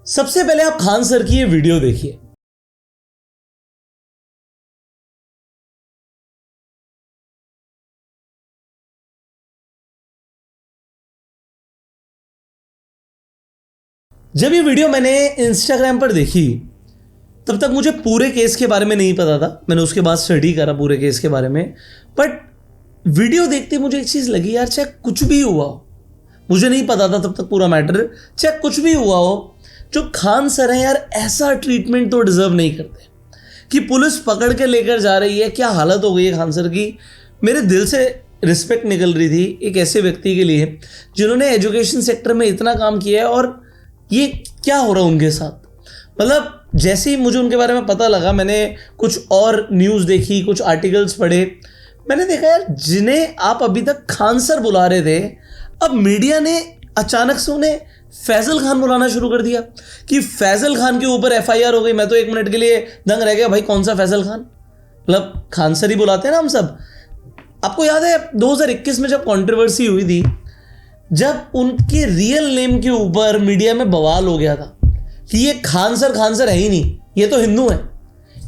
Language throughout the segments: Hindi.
सबसे पहले आप खान सर की ये वीडियो देखिए। जब ये वीडियो मैंने इंस्टाग्राम पर देखी तब तक मुझे पूरे केस के बारे में नहीं पता था। मैंने उसके बाद स्टडी करा पूरे केस के बारे में, बट वीडियो देखते मुझे एक चीज लगी, यार चाहे कुछ भी हुआ हो, मुझे नहीं पता था तब तक पूरा मैटर, चाहे कुछ भी हुआ हो, जो खान सर हैं यार ऐसा ट्रीटमेंट तो डिजर्व नहीं करते कि पुलिस पकड़ के लेकर जा रही है। क्या हालत हो गई है खान सर की। मेरे दिल से रिस्पेक्ट निकल रही थी एक ऐसे व्यक्ति के लिए जिन्होंने एजुकेशन सेक्टर में इतना काम किया है, और ये क्या हो रहा है उनके साथ। मतलब जैसे ही मुझे उनके बारे में पता लगा, मैंने कुछ और न्यूज़ देखी, कुछ आर्टिकल्स पढ़े, मैंने देखा यार जिन्हें आप अभी तक खान सर बुला रहे थे, अब मीडिया ने अचानक से उन्हें फैजल खान बुलाना शुरू कर दिया कि फैजल खान के ऊपर एफआईआर हो गई। मैं तो एक मिनट के लिए दंग रह गया, भाई कौन सा फैजल खान, मतलब खान सर ही बुलाते हैं ना हम सब। आपको याद है 2021 में जब कंट्रोवर्सी हुई थी, जब उनके रियल नेम के ऊपर मीडिया में बवाल हो गया था कि ये खान सर है ही नहीं, ये तो हिंदू है।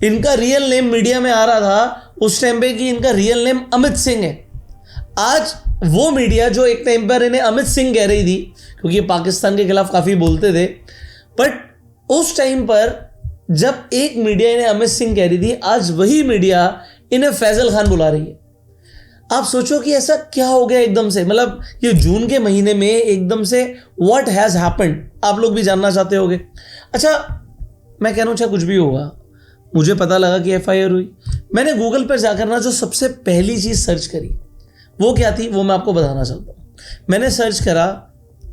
इनका रियल नेम मीडिया में आ रहा था उस टाइम पे कि इनका रियल नेम अमित सिंह है। आज वो मीडिया जो एक टाइम पर इन्हें अमित सिंह कह रही थी क्योंकि ये पाकिस्तान के खिलाफ काफ़ी बोलते थे, बट उस टाइम पर जब एक मीडिया इन्हें अमित सिंह कह रही थी, आज वही मीडिया इन्हें फैजल खान बुला रही है। आप सोचो कि ऐसा क्या हो गया एकदम से। मतलब ये जून के महीने में एकदम से व्हाट हैज़ हैपेंड, आप लोग भी जानना चाहते होगे। अच्छा, मैं कह रहा हूँ चाहे कुछ भी होगा, मुझे पता लगा कि एफआईआर हुई। मैंने गूगल पर जाकर ना जो सबसे पहली चीज़ सर्च करी वो क्या थी, वो मैं आपको बताना चाहता हूँ। मैंने सर्च करा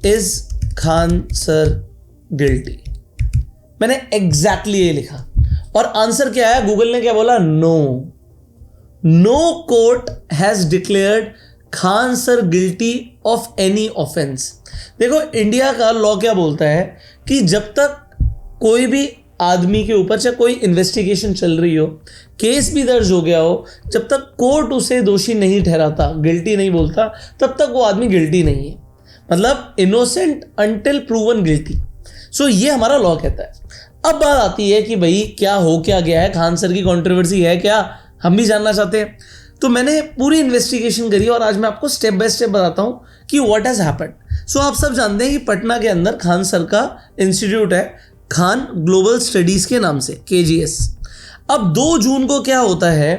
इज खान सर गिल्टी। मैंने एग्जैक्टली ये लिखा और आंसर क्या आया, गूगल ने क्या बोला, no court has declared Khan sir guilty of any offence. देखो इंडिया का लॉ क्या बोलता है कि जब तक कोई भी आदमी के ऊपर चाहे कोई इन्वेस्टिगेशन चल रही हो, केस भी दर्ज हो गया हो, जब तक कोर्ट उसे दोषी नहीं ठहराता, गिल्टी नहीं बोलता, तब तक वो आदमी गिल्टी नहीं है। मतलब इनोसेंट अंटिल प्रूवन गिल्टी। सो ये हमारा लॉ कहता है। अब बात आती है कि भाई क्या हो क्या गया है, खान सर की कंट्रोवर्सी है क्या, हम भी जानना चाहते हैं। तो मैंने पूरी इन्वेस्टिगेशन करी और आज मैं आपको स्टेप बाय स्टेप बताता हूँ कि व्हाट हैज़ हैपेंड। सो आप सब जानते हैं कि पटना के अंदर खान सर का इंस्टीट्यूट है, खान ग्लोबल स्टडीज़ के नाम से, KGS। अब 2 जून को क्या होता है,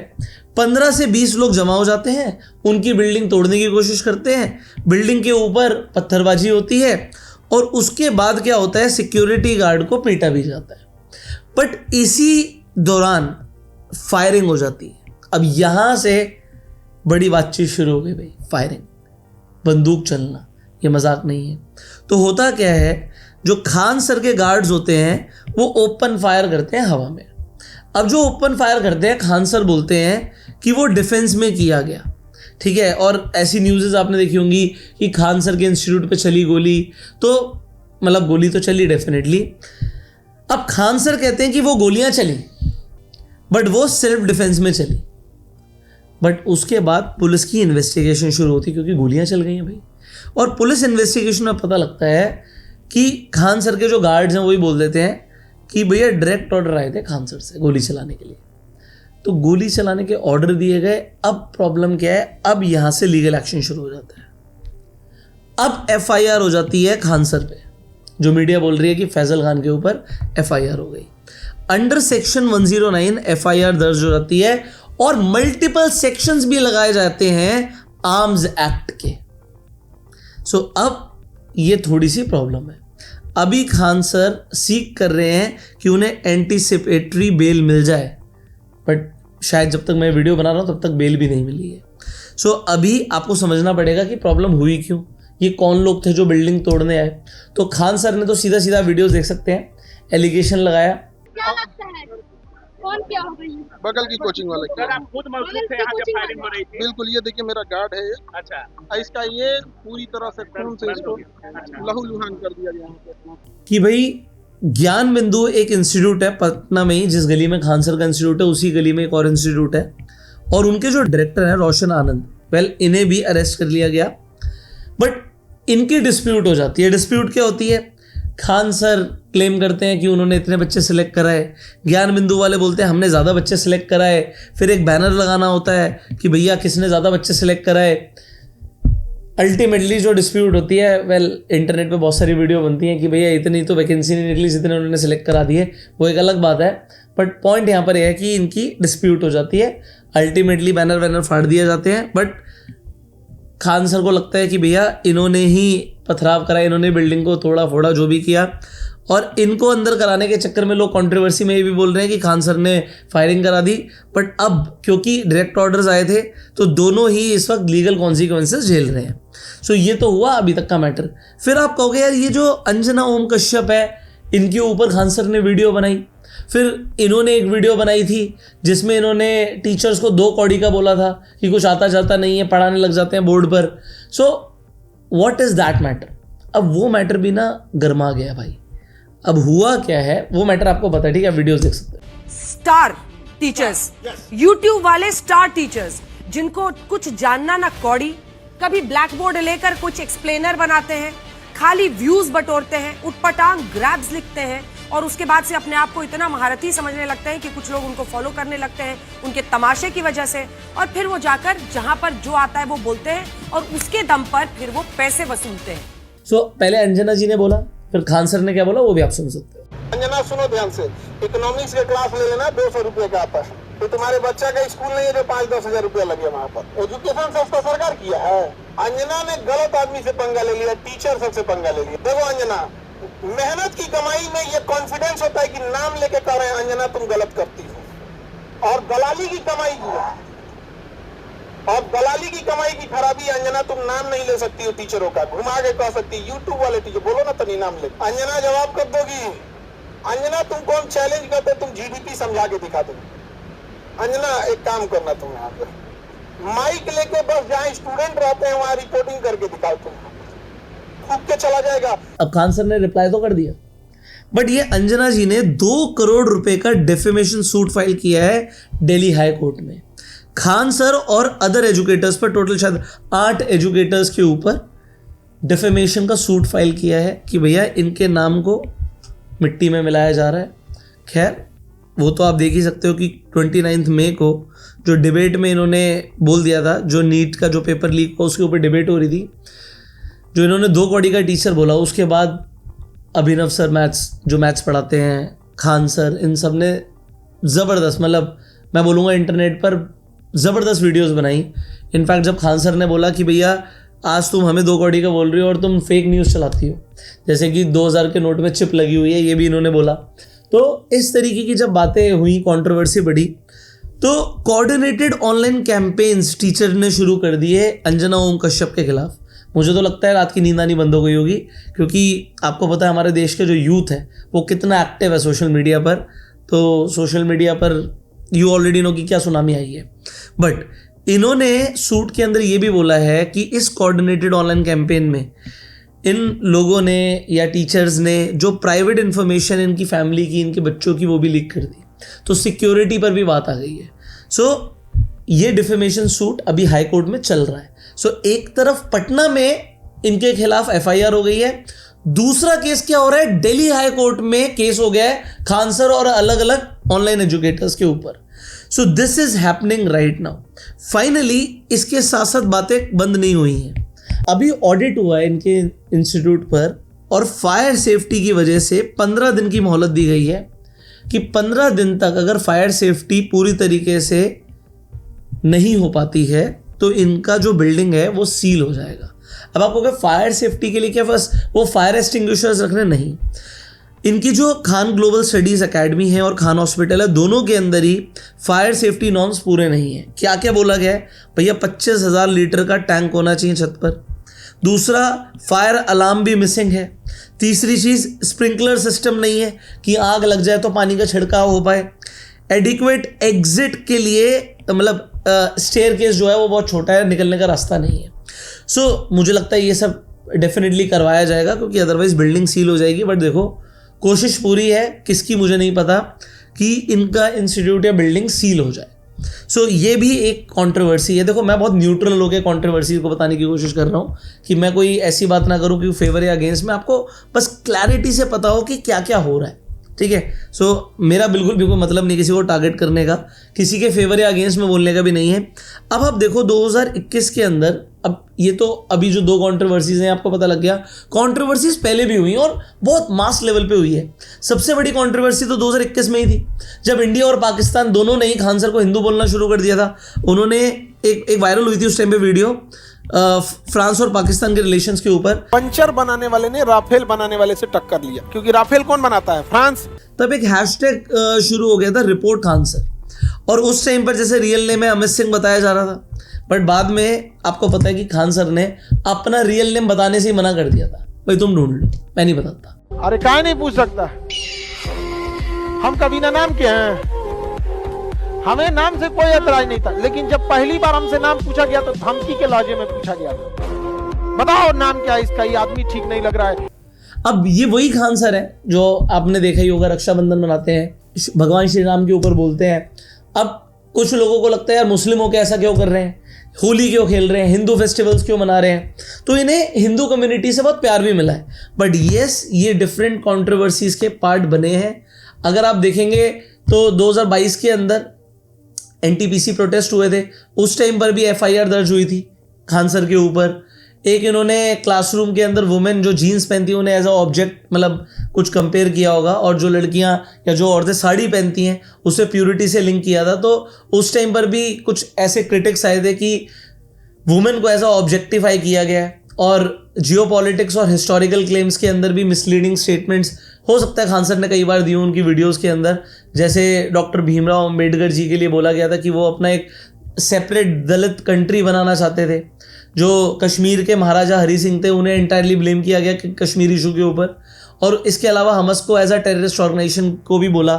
15 से 20 लोग जमा हो जाते हैं, उनकी बिल्डिंग तोड़ने की कोशिश करते हैं, बिल्डिंग के ऊपर पत्थरबाजी होती है और उसके बाद क्या होता है, सिक्योरिटी गार्ड को पीटा भी जाता है। बट इसी दौरान फायरिंग हो जाती है। अब यहाँ से बड़ी बातचीत शुरू हो गई भाई, फायरिंग, बंदूक चलना, ये मजाक नहीं है। तो होता क्या है, जो खान सर के गार्ड्स होते हैं वो ओपन फायर करते हैं हवा में। अब जो ओपन फायर करते हैं, खान सर बोलते हैं कि वो डिफेंस में किया गया, ठीक है। और ऐसी न्यूज़ आपने देखी होंगी कि खान सर के इंस्टीट्यूट पे चली गोली, तो मतलब गोली तो चली डेफिनेटली। अब खान सर कहते हैं कि वो गोलियां चली बट वो सेल्फ डिफेंस में चली। बट उसके बाद पुलिस की इन्वेस्टिगेशन शुरू होती क्योंकि गोलियां चल गई हैं भाई। और पुलिस इन्वेस्टिगेशन में पता लगता है कि खान सर के जो गार्ड्स हैं वही बोल देते हैं कि भैया डायरेक्ट ऑर्डर आए थे खान सर से गोली चलाने के लिए। तो गोली चलाने के ऑर्डर दिए गए। अब प्रॉब्लम क्या है, अब यहां से लीगल एक्शन शुरू हो जाता है। अब एफआईआर हो जाती है खान सर पे, जो मीडिया बोल रही है कि फैजल खान के ऊपर एफआईआर हो गई। अंडर सेक्शन 109 एफआईआर दर्ज हो जाती है और मल्टीपल सेक्शंस भी लगाए जाते हैं आर्म्स एक्ट के। सो अब ये थोड़ी सी प्रॉब्लम है। अभी खान सर सीख कर रहे हैं कि उन्हें एंटीसिपेटरी बेल मिल जाए, बट शायद जब तक मैं वीडियो बना रहा हूं तब तक बेल भी नहीं मिली है। सो अभी आपको समझना पड़ेगा कि प्रॉब्लम हुई क्यों, ये कौन लोग थे जो बिल्डिंग तोड़ने आए। तो खान सर ने तो सीधा सीधा वीडियोस देख सकते हैं, एलिगेशन लगाया। क्या लगता है कौन क्या हो गई? बगल की कोचिंग वाला सर किया। आप खुद मौजूद थे यहाँ जब फायरिंग हो रही थी? बिल्कुल, ये देखिए मेरा गार्ड है ये। अच्छा, इसका ये पूरी तरह से खून से इसको लहू लुहान कर दिया यहाँ पे। कि भाई ज्ञान बिंदु एक इंस्टीट्यूट है पटना में ही, जिस गली में खान सर का इंस्टीट्यूट है उसी गली में एक और इंस्टीट्यूट है, और उनके जो डायरेक्टर हैं रोशन आनंद, वेल इन्हें भी अरेस्ट कर लिया गया। बट इनकी डिस्प्यूट हो जाती है। डिस्प्यूट क्या होती है, खान सर क्लेम करते हैं कि उन्होंने इतने बच्चे सिलेक्ट कराए, ज्ञान बिंदु वाले बोलते हैं हमने ज़्यादा बच्चे सिलेक्ट कराए, फिर एक बैनर लगाना होता है कि भैया किसने ज़्यादा बच्चे सिलेक्ट कराए। अल्टीमेटली जो डिस्प्यूट होती है, इंटरनेट पे बहुत सारी वीडियो बनती हैं कि भैया इतनी तो वैकेंसी नहीं निकली जितने उन्होंने सिलेक्ट करा दिए, वो एक अलग बात है। बट पॉइंट यहाँ पर यह है कि इनकी डिस्प्यूट हो जाती है, अल्टीमेटली बैनर फाड़ दिए जाते हैं। बट खान सर को लगता है कि भैया इन्होंने ही पथराव करा, इन्होंने बिल्डिंग को तोड़ा फोड़ा जो भी किया, और इनको अंदर कराने के चक्कर में लोग कंट्रोवर्सी में ये भी बोल रहे हैं कि खान सर ने फायरिंग करा दी। बट अब क्योंकि डायरेक्ट ऑर्डर्स आए थे तो दोनों ही इस वक्त लीगल कॉन्सिक्वेंसेस झेल रहे हैं। सो ये तो हुआ अभी तक का मैटर। फिर आप कहोगे यार ये जो अंजना ओम कश्यप है, इनके ऊपर खान सर ने वीडियो बनाई, फिर इन्होंने एक वीडियो बनाई थी जिसमें इन्होंने टीचर्स को 2 कौड़ी का बोला था कि कुछ आता जाता नहीं है, पढ़ाने लग जाते हैं बोर्ड पर। So what is that matter? अब वो मैटर भी ना गर्मा गया भाई। अब हुआ क्या है वो मैटर आपको पता है, ठीक है, वीडियोस देख सकते हैं। स्टार टीचर्स, यूट्यूब वाले स्टार टीचर्स जिनको कुछ जानना ना कौड़ी, कभी ब्लैक बोर्ड लेकर कुछ एक्सप्लेनर बनाते हैं, खाली व्यूज बटोरते हैं, उटपटांग ग्रैब्स लिखते हैं और उसके बाद से अपने आप को इतना महारथी समझने लगते हैं कि कुछ लोग उनको फॉलो करने लगते हैं उनके तमाशे की वजह से, और फिर वो जाकर जहां पर जो आता है वो बोलते हैं और उसके दम पर फिर वो पैसे वसूलते हैं। सो पहले अंजना जी ने बोला, फिर खान सर ने क्या बोला वो भी आप सुन सकते हो। अंजना सुनो ध्यान से, इकोनॉमिक्स के क्लास ले लेना 200 रुपए का आता है, तो तुम्हारे बच्चा का स्कूल नहीं है जो 5-10 हजार रुपया लगे वहाँ पर। एजुकेशन सस्ता सरकार किया है। अंजना ने गलत आदमी से पंगा ले लिया, टीचर सबसे पंगा ले लिया। देखो अंजना, मेहनत की कमाई में ये कॉन्फिडेंस होता है कि नाम लेके कह रहे हैं अंजना तुम गलत करती हो, और दलाली की कमाई की है, और दलाली की कमाई की खराबी अंजना तुम नाम नहीं ले सकती हो टीचरों का, घुमा के कह सकती। यूट्यूब वाले टीचर बोलो ना तनी नाम ले, अंजना जवाब कर दोगी। अंजना तुम कौन चैलेंज करते, तुम जीडीपी समझा के दिखा दो। अंजना एक काम करना, तुम यहाँ पे माइक लेके बस जहाँ स्टूडेंट रहते हैं वहाँ रिपोर्टिंग करके दिखाओ, तुम फूक के चला जाएगा। अब खान सर ने रिप्लाई तो कर दिया, बट ये अंजना जी ने 2 करोड़ रुपए का डेफेमेशन सूट फाइल किया है दिल्ली हाई कोर्ट में। खान सर और अदर एजुकेटर्स पर, टोटल शायद 8 एजुकेटर्स के ऊपर डेफेमेशन का सूट फाइल किया है कि भैया इनके नाम को मिट्टी में मिलाया जा रहा है। खैर वो तो आप देख ही सकते हो कि 29 मई को जो डिबेट में इन्होंने बोल दिया था, जो नीट का जो पेपर लीक हुआ उसके ऊपर डिबेट हो रही थी, जो इन्होंने 2 कौड़ी का टीचर बोला, उसके बाद अभिनव सर जो मैथ्स पढ़ाते हैं, खान सर, इन सब ने ज़बरदस्त, मतलब मैं बोलूँगा इंटरनेट पर ज़बरदस्त वीडियोस बनाई। इनफैक्ट जब खान सर ने बोला कि भैया आज तुम हमें 2 कौड़ी का बोल रही हो और तुम फेक न्यूज़ चलाती हो, जैसे कि 2000 के नोट में चिप लगी हुई है, ये भी इन्होंने बोला। तो इस तरीके की जब बातें हुई, कंट्रोवर्सी बढ़ी, तो कोऑर्डिनेटेड ऑनलाइन कैंपेन्स टीचर ने शुरू कर दिए अंजना ओम कश्यप के खिलाफ। मुझे तो लगता है रात की नींद आनी बंद हो गई होगी, क्योंकि आपको पता है हमारे देश के जो यूथ है वो कितना एक्टिव है सोशल मीडिया पर। तो सोशल मीडिया पर यू ऑलरेडी नो कि क्या सुनामी आई है। बट इन्होंने सूट के अंदर ये भी बोला है कि इस कोऑर्डिनेटेड ऑनलाइन कैंपेन में इन लोगों ने या टीचर्स ने जो प्राइवेट इन्फॉर्मेशन इनकी फैमिली की, इनके बच्चों की, वो भी लीक कर दी। तो सिक्योरिटी पर भी बात आ गई है। सो ये डिफेमेशन सूट अभी हाई कोर्ट में चल रहा है। सो एक तरफ पटना में इनके खिलाफ एफआईआर हो गई है, दूसरा केस क्या हो रहा है, दिल्ली हाई कोर्ट में केस हो गया है खान सर और अलग अलग ऑनलाइन एजुकेटर्स के ऊपर। So this is happening right now. Finally इसके साथ साथ बातें बंद नहीं हुई हैं। अभी ऑडिट हुआ है इनके इंस्टीट्यूट पर और फायर सेफ्टी की वजह से 15 दिन की मोहलत दी गई है कि 15 दिन तक अगर फायर सेफ्टी पूरी तरीके से नहीं हो पाती है तो इनका जो बिल्डिंग है वो सील हो जाएगा। अब आपको क्या फायर सेफ्टी के लिए क्या बस वो फायर एक्सटिंग्विशर्स रखने, नहीं, इनकी जो खान ग्लोबल स्टडीज़ एकेडमी है और खान हॉस्पिटल है, दोनों के अंदर ही फायर सेफ्टी नॉर्म्स पूरे नहीं है। क्या क्या बोला गया है भैया, 25,000 लीटर का टैंक होना चाहिए छत पर। दूसरा, फायर अलार्म भी मिसिंग है। तीसरी चीज़, स्प्रिंकलर सिस्टम नहीं है कि आग लग जाए तो पानी का छिड़काव हो पाए। एडिक्वेट एग्जिट के लिए मतलब स्टेयर केस जो है वो बहुत छोटा है, निकलने का रास्ता नहीं है। सो मुझे लगता है ये सब डेफिनेटली करवाया जाएगा क्योंकि अदरवाइज बिल्डिंग सील हो जाएगी। बट देखो, कोशिश पूरी है, किसकी मुझे नहीं पता, कि इनका इंस्टीट्यूट या बिल्डिंग सील हो जाए। सो ये भी एक कंट्रोवर्सी है। देखो मैं बहुत न्यूट्रल होकर कंट्रोवर्सी को बताने की कोशिश कर रहा हूँ कि मैं कोई ऐसी बात ना करूँ कि फेवर या अगेंस्ट में, आपको बस क्लैरिटी से पता हो कि क्या क्या हो रहा है, ठीक है। सो मेरा बिल्कुल भी कोई मतलब नहीं किसी को टारगेट करने का, किसी के फेवर या अगेंस्ट में बोलने का भी नहीं है। अब आप देखो 2021 के अंदर, अब ये तो अभी जो 2 कंट्रोवर्सीज हैं आपको पता लग गया, कंट्रोवर्सीज पहले भी हुई और बहुत मास लेवल पे हुई है। सबसे बड़ी कंट्रोवर्सी तो 2021 में ही थी, जब इंडिया और पाकिस्तान दोनों ने ही खान सर को हिंदू बोलना शुरू कर दिया था। उन्होंने एक वायरल हुई थी उस टाइम पे वीडियो फ्रांस और पाकिस्तान के रिलेशंस के ऊपर। पंचर बनाने वाले ने राफेल बनाने वाले से टक्कर लिया, क्योंकि राफेल कौन बनाता है? फ्रांस। तब एक हैशटैग शुरू हो गया था रिपोर्ट खान सर, और उस टाइम पर जैसे रियल नेम है अमित सिंह बताया जा रहा था, बट बाद में आपको पता है कि खान सर ने अपना रियल नेम बताने से ही मना कर दिया था, भाई तुम ढूंढ लो, मैं नहीं बताता। अरे काहे नहीं पूछ सकता, हम कभी ना नाम के हैं, हमें नाम से कोई एतराज नहीं था, लेकिन जब पहली बार हमसे नाम पूछा गया तो धमकी के लहजे में पूछा गया था, बताओ नाम क्या है इसका, ये आदमी ठीक नहीं लग रहा है। अब ये वही खान सर है जो आपने देखा ही होगा, रक्षाबंधन मनाते हैं, भगवान श्री राम के ऊपर बोलते हैं। अब कुछ लोगों को लगता है यार मुस्लिम होकर ऐसा क्यों कर रहे हैं, होली क्यों खेल रहे हैं, हिंदू फेस्टिवल्स क्यों मना रहे हैं, तो इन्हें हिंदू कम्युनिटी से बहुत प्यार भी मिला है। बट येस, ये डिफरेंट कंट्रोवर्सीज के पार्ट बने हैं। अगर आप देखेंगे तो 2022 के अंदर एनटीपीसी प्रोटेस्ट हुए थे, उस टाइम पर भी एफआईआर दर्ज हुई थी खान सर के ऊपर। एक इन्होंने क्लासरूम के अंदर वुमेन जो जीन्स पहनती हैं उन्हें एज अ ऑब्जेक्ट मतलब कुछ कंपेयर किया होगा, और जो लड़कियां या जो औरतें साड़ी पहनती हैं उसे प्यूरिटी से लिंक किया था। तो उस टाइम पर भी कुछ ऐसे क्रिटिक्स आए थे कि वुमेन को एज अ ऑब्जेक्टिफाई किया गया है, और जियोपॉलिटिक्स और हिस्टोरिकल क्लेम्स के अंदर भी मिसलीडिंग स्टेटमेंट्स हो सकता है खान सर ने कई बार दी उनकी वीडियोस के अंदर। जैसे डॉक्टर भीमराव अंबेडकर जी के लिए बोला गया था कि वो अपना एक सेपरेट दलित कंट्री बनाना चाहते थे। जो कश्मीर के महाराजा हरी सिंह थे उन्हें इंटायरली ब्लेम किया गया कि कश्मीर इशू के ऊपर, और इसके अलावा हमस को एज अ टेररिस्ट ऑर्गेनाइजेशन को भी बोला।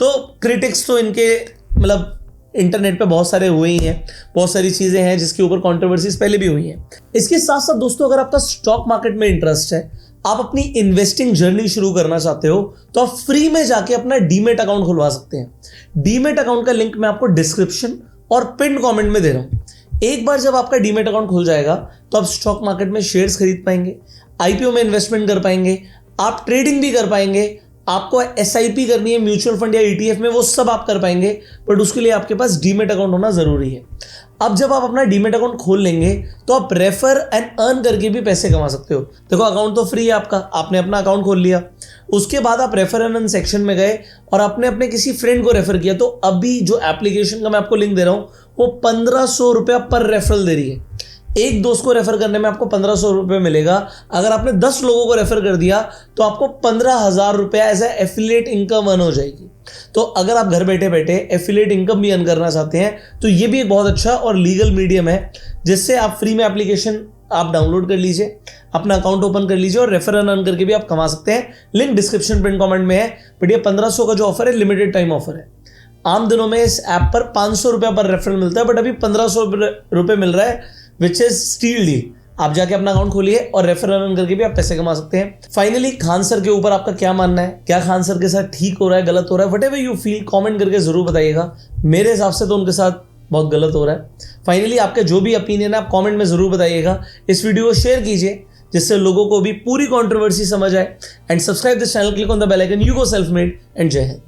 तो क्रिटिक्स तो इनके मतलब इंटरनेट पे बहुत सारे हुए ही हैं, बहुत सारी चीज़ें हैं जिसके ऊपर कंट्रोवर्सीज पहले भी हुई हैं। इसके साथ साथ दोस्तों, अगर आपका स्टॉक मार्केट में इंटरेस्ट है, आप अपनी इन्वेस्टिंग जर्नी शुरू करना चाहते हो, तो आप फ्री में जाके अपना डीमेट अकाउंट खुलवा सकते हैं। डीमेट अकाउंट का लिंक मैं आपको डिस्क्रिप्शन और पिन कमेंट में दे रहा हूं। एक बार जब आपका डीमेट अकाउंट खुल जाएगा तो आप स्टॉक मार्केट में शेयर्स खरीद पाएंगे, आईपीओ में इन्वेस्टमेंट कर पाएंगे, आप ट्रेडिंग भी कर पाएंगे, आपको एसआईपी करनी है म्यूचुअल फंड या ईटीएफ में, वो सब आप कर पाएंगे, बट उसके लिए आपके पास डीमेट अकाउंट होना जरूरी है। अब जब आप अपना डीमेट अकाउंट खोल लेंगे तो आप रेफर एंड अर्न करके भी पैसे कमा सकते हो। देखो अकाउंट तो फ्री है आपका, आपने अपना अकाउंट खोल लिया, उसके बाद आप रेफर एंड अर्न सेक्शन में गए और आपने अपने किसी फ्रेंड को रेफर किया, तो अभी जो एप्लीकेशन का मैं आपको लिंक दे रहा हूँ वो 1500 रुपया पर रेफरल दे रही है। एक दोस्त को रेफर करने में आपको 1500 रुपये मिलेगा। अगर आपने 10 लोगों को रेफर कर दिया तो आपको 15,000 रुपया as a affiliate income earn हो जाएगी। तो अगर आप घर बैठे बैठे एफिलिएट इनकम भी अर्न करना चाहते हैं तो ये भी एक बहुत अच्छा और लीगल मीडियम है, जिससे आप फ्री में एप्लीकेशन आप डाउनलोड कर लीजिए, अपना अकाउंट ओपन कर लीजिए और रेफर एंड अर्न करके भी आप कमा सकते हैं। लिंक डिस्क्रिप्शन पिन कमेंट में है। बट ये 1500 का जो ऑफर है लिमिटेड टाइम ऑफर है। आम दिनों में इस ऐप पर 500 रुपया पर रेफरल मिलता है, बट अभी 1500 रुपये मिल रहा है, विच इज स्टील डील। आप जाके अपना अकाउंट खोलिए और रेफर रन करके भी आप पैसे कमा सकते हैं। फाइनली खान सर के ऊपर आपका क्या मानना है, क्या खान सर के साथ ठीक हो रहा है, गलत हो रहा है, व्हाटएवर यू फील कमेंट करके जरूर बताइएगा। मेरे हिसाब से तो उनके साथ बहुत गलत हो रहा है। फाइनली आपके जो भी ओपिनियन है आप कमेंट में जरूर बताइएगा। इस वीडियो को शेयर कीजिए जिससे लोगों को भी पूरी कंट्रोवर्सी समझ आए, and subscribe this channel, click on the bell icon. You go self made and जय हिंद।